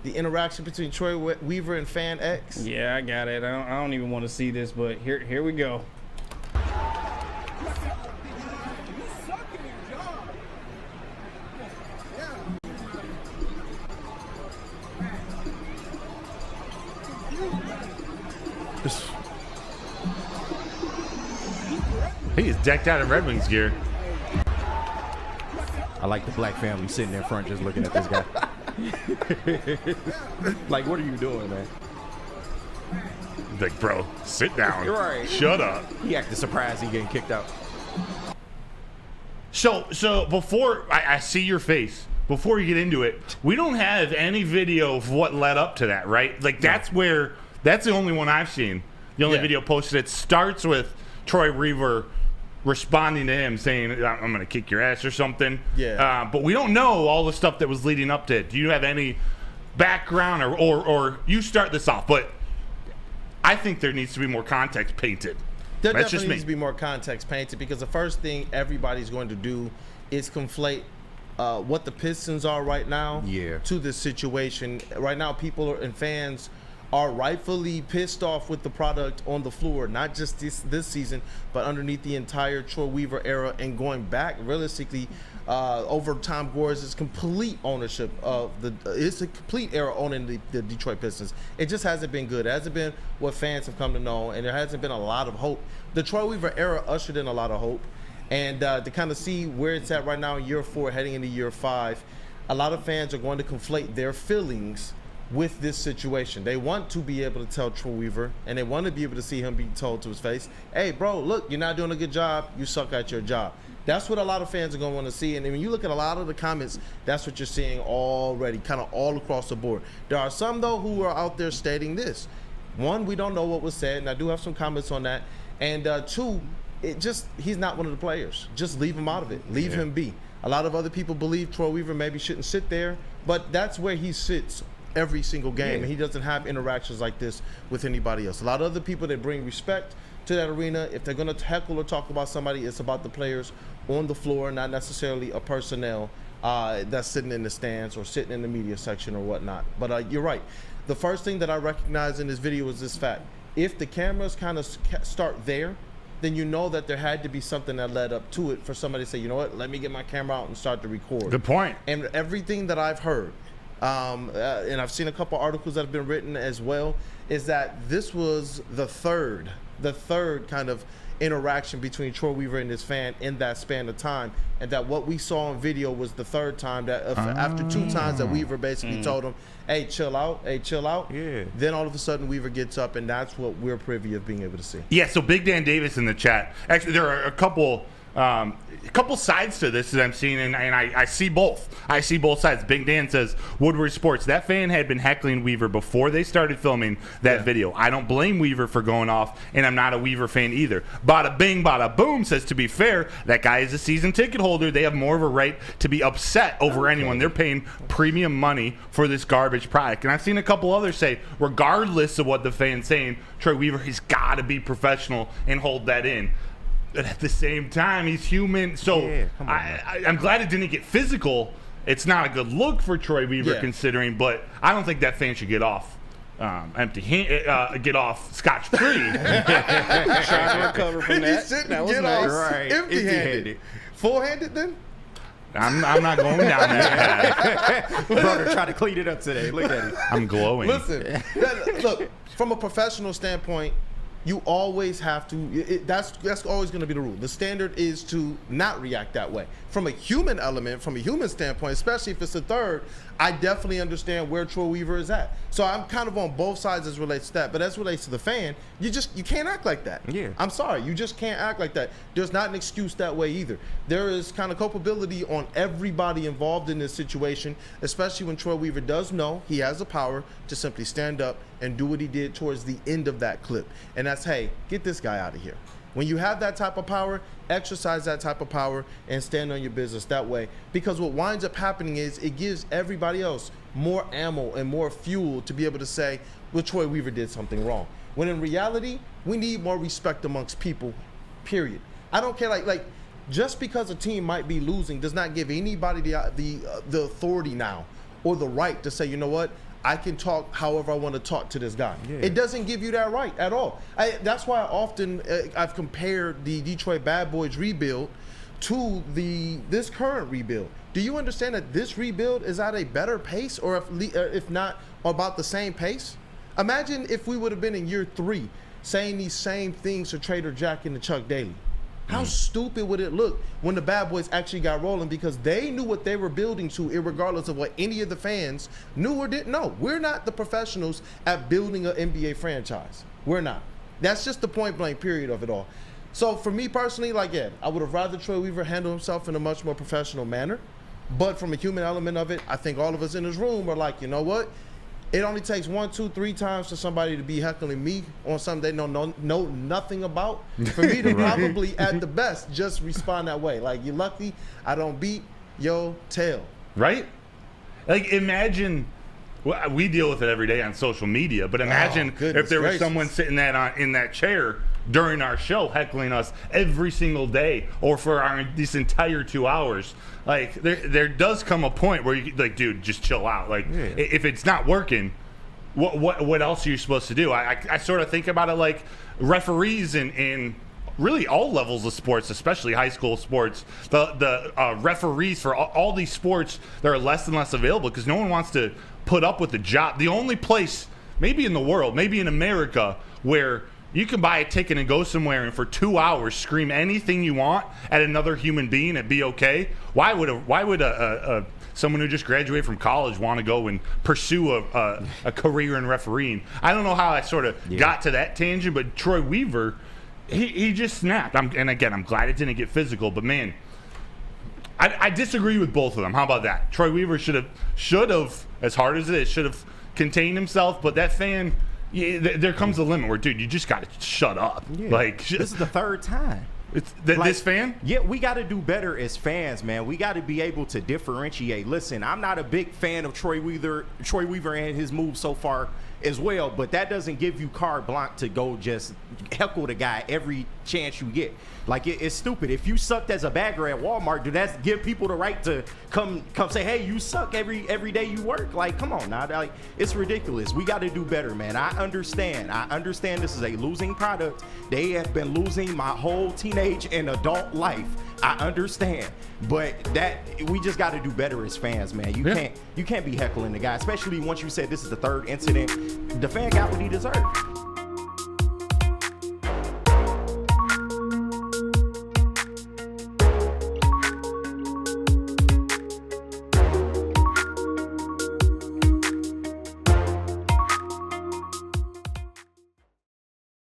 the interaction between Troy Weaver and Fan X? Yeah, I got it. I don't even want to see this, but here we go. He is decked out in Red Wings gear. I like the black family sitting in front just looking at this guy. Like, what are you doing, man? Like, bro, sit down. You're right. Shut up. He acted surprised he getting kicked out. So before I see your face, before you get into it, we don't have any video of what led up to that, right? Like, that's the only one I've seen. The only video posted. It starts with Troy Weaver responding to him saying, I'm going to kick your ass or something. Yeah. But we don't know all the stuff that was leading up to it. Do you have any background or you start this off? But I think there needs to be more context painted. There That's definitely just needs to be more context painted because the first thing everybody's going to do is conflate what the Pistons are right now to this situation. Right now, people and fans are rightfully pissed off with the product on the floor, not just this season, but underneath the entire Troy Weaver era and going back realistically over Tom Gores' complete ownership of it's a complete era owning the Detroit Pistons. It just hasn't been good. It hasn't been what fans have come to know, and there hasn't been a lot of hope. The Troy Weaver era ushered in a lot of hope, and to kind of see where it's at right now in year 4, heading into year 5, a lot of fans are going to conflate their feelings with this situation. They want to be able to tell Troy Weaver, and they want to be able to see him be told to his face, hey, bro, look, you're not doing a good job. You suck at your job. That's what a lot of fans are going to want to see. And when you look at a lot of the comments, that's what you're seeing already, kind of all across the board. There are some, though, who are out there stating this. One, we don't know what was said, and I do have some comments on that. And two, he's not one of the players. Just leave him out of it. Leave him be. A lot of other people believe Troy Weaver maybe shouldn't sit there, but that's where he sits every single game, and he doesn't have interactions like this with anybody else. A lot of other people, they bring respect to that arena. If they're going to heckle or talk about somebody, it's about the players on the floor, not necessarily a personnel that's sitting in the stands or sitting in the media section or whatnot. But you're right. The first thing that I recognize in this video is this fact. If the cameras kind of start there, then you know that there had to be something that led up to it for somebody to say, you know what, let me get my camera out and start to record. Good point. And everything that I've heard, and I've seen a couple articles that have been written as well, is that this was the third kind of interaction between Troy Weaver and his fan in that span of time, and that what we saw on video was the third time that after 2 times that Weaver basically told him, hey, chill out, then all of a sudden Weaver gets up, and that's what we're privy of being able to see. Yeah, so Big Dan Davis in the chat. Actually, there are a couple sides to this that I'm seeing, and I see both. I see both sides. Big Dan says, Woodward Sports, that fan had been heckling Weaver before they started filming that video. I don't blame Weaver for going off, and I'm not a Weaver fan either. Bada bing, bada boom says, to be fair, that guy is a season ticket holder. They have more of a right to be upset over anyone. They're paying premium money for this garbage product. And I've seen a couple others say, regardless of what the fan's saying, Troy Weaver has got to be professional and hold that in. But at the same time, he's human. So I'm glad it didn't get physical. It's not a good look for Troy Weaver considering, but I don't think that fan should get off get off scotch-free. Trying to recover from that. That was nice. Empty-handed. Full-handed then? I'm not going down that path. Brother, try to clean it up today. Look at it. I'm glowing. Listen, look, from a professional standpoint, you always have to, that's always going to be the rule. The standard is to not react that way. From a human element, from a human standpoint, especially if it's a third, I definitely understand where Troy Weaver is at. So I'm kind of on both sides as relates to that. But as relates to the fan, you can't act like that. Yeah. I'm sorry, you just can't act like that. There's not an excuse that way either. There is kind of culpability on everybody involved in this situation, especially when Troy Weaver does know he has the power to simply stand up and do what he did towards the end of that clip. And that's, hey, get this guy out of here. When you have that type of power, exercise that type of power and stand on your business that way. Because what winds up happening is it gives everybody else more ammo and more fuel to be able to say, well, Troy Weaver did something wrong. When in reality, we need more respect amongst people, period. I don't care, like just because a team might be losing does not give anybody the authority now or the right to say, you know what, I can talk however I want to talk to this guy. Yeah. It doesn't give you that right at all. That's why I've compared the Detroit Bad Boys rebuild to this current rebuild. Do you understand that this rebuild is at a better pace, or if not about the same pace? Imagine if we would have been in year 3 saying these same things to Trader Jack and to Chuck Daly. How stupid would it look when the Bad Boys actually got rolling, because they knew what they were building to, irregardless of what any of the fans knew or didn't know. We're not the professionals at building an NBA franchise. We're not. That's just the point blank period of it all. So for me personally, I would have rather Troy Weaver handle himself in a much more professional manner. But from a human element of it, I think all of us in this room are like, you know what? It only takes 1, 2, 3 times for somebody to be heckling me on something they know nothing about, for me to probably, at the best, just respond that way. Like, you're lucky I don't beat your tail. Right? Like, imagine, well, we deal with it every day on social media, but imagine if there was someone sitting in that chair during our show heckling us every single day, or for this entire 2 hours. Like, there does come a point where you like, dude, just chill out. Like, if it's not working, what else are you supposed to do? I sort of think about it like referees in really all levels of sports, especially high school sports. The referees for all these sports, that are less and less available because no one wants to put up with the job. The only place, maybe in the world, maybe in America, where you can buy a ticket and go somewhere and for 2 hours scream anything you want at another human being and be okay. Why would someone who just graduated from college want to go and pursue a career in refereeing? I don't know how I sort of got to that tangent, but Troy Weaver, he just snapped. And again, I'm glad it didn't get physical, but man, I disagree with both of them. How about that? Troy Weaver should have, as hard as it is, should have contained himself, but that fan. Yeah, there comes a limit where, dude, you just got to shut up. Yeah. Like, this is the 3rd time. It's this fan? Yeah, we got to do better as fans, man. We got to be able to differentiate. Listen, I'm not a big fan of Troy Weaver and his moves so far as well, but that doesn't give you carte blanche to go just heckle the guy every chance you get. Like, it's stupid. If you sucked as a bagger at Walmart, do that give people the right to come say, hey, you suck every day you work? Like, come on now. Like, it's ridiculous. We got to do better, man. I understand this is a losing product. They have been losing my whole teenage and adult life. I understand. But we just got to do better as fans, man. You can't be heckling the guy, especially once you said this is the 3rd incident. The fan got what he deserved.